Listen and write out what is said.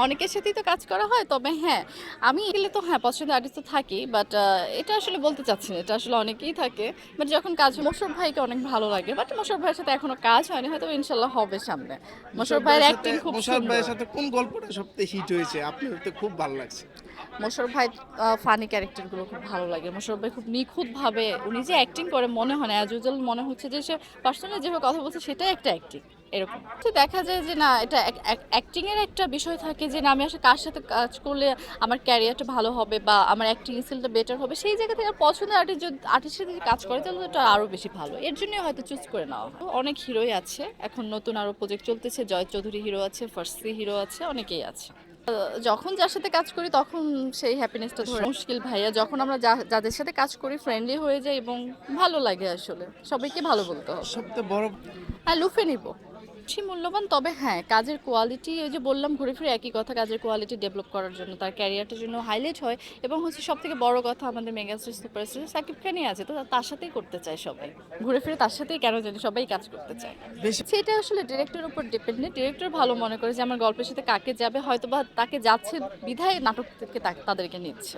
অনেকের সাথেই তো কাজ করা হয়। তবে হ্যাঁ, আমি গেলে তো হ্যাঁ, পছন্দের আর্টিস্ট তো থাকেই। বাট এটা আসলে বলতে চাচ্ছি না। এটা আসলে অনেকেই থাকে। বাট যখন কাজ মোশাররফ ভাইকে অনেক ভালো লাগে। বাট মোশাররফ ভাইয়ের সাথে এখনো কাজ হয়নি। হয়তো ইনশাআল্লাহ হবে সামনে। মোশাররফ ভাইয়ের অ্যাক্টিং খুব সুন্দর। মোশাররফ ভাইয়ের সাথে কোন গল্পটা সবথেকে হিট হয়েছে? আপনার তো খুব ভাল লাগছে। মোশাররফ ভাই ফানি ক্যারেক্টারগুলো খুব ভালো লাগে। মোশাররফ ভাই খুব নিখুঁতভাবে উনি যে অ্যাক্টিং করে মনে হয় না অ্যাজ ইউজুয়াল মনে হচ্ছে যে সে পার্সোনালি যেভাবে কথা বলছে সেটাই একটা অ্যাক্টিং। এরকম। তো দেখা যায় যে না এটা অ্যাক্টিং এর একটা বিষয় থাকে যে না আমি আসলে কার সাথে কাজ করলে আমার ক্যারিয়ারটা ভালো হবে বা আমার অ্যাক্টিং স্কিলটা বেটার হবে সেই জায়গা থেকে পছন্দের আর্টিস্টের সাথে যদি কাজ করে তাহলে এটা আরো বেশি ভালো। এর জন্যই হয়তো চুজ করে নেওয়া হয়। অনেক হিরোই আছে। এখন নতুন আরো প্রজেক্ট চলতেছে। জয় চৌধুরী হিরো আছে, ফার্সি হিরো আছে, অনেকেই আছে। যখন যার সাথে কাজ করি তখন সেই হ্যাপিনেসটা ধরে মুশকিল ভাইয়া যখন আমরা যাদের সাথে কাজ করি ফ্রেন্ডলি হয়ে যাই এবং ভালো লাগে আসলে সবাইকে ভালো বলতে হবে। সবথেকে বড় হ্যাঁ লুফে নিব বেশি মূল্যবান তবে হ্যাঁ কাজের কোয়ালিটি ওই যে বললাম ঘুরে ফিরে একই কথা কাজের কোয়ালিটি ডেভেলপ করার জন্য তার ক্যারিয়ারটার জন্য হাইলাইট হয় এবং হচ্ছে সব থেকে বড় কথা আমাদের মেগাস্টার সুপারস্টার সাকিব খানই আছে তো তার সাথেই করতে চায় সবাই ঘুরে ফিরে তার সাথেই কেন জানি সবাই কাজ করতে চায় বেশি সেটা আসলে ডিরেক্টরের উপর ডিপেন্ডেন্ট ডিরেক্টর ভালো মনে করে যে আমার গল্পের সাথে কাকে যাবে হয়তো বা তাকে যাচ্ছে বিধায় নাটক থেকে তাদেরকে নিচ্ছে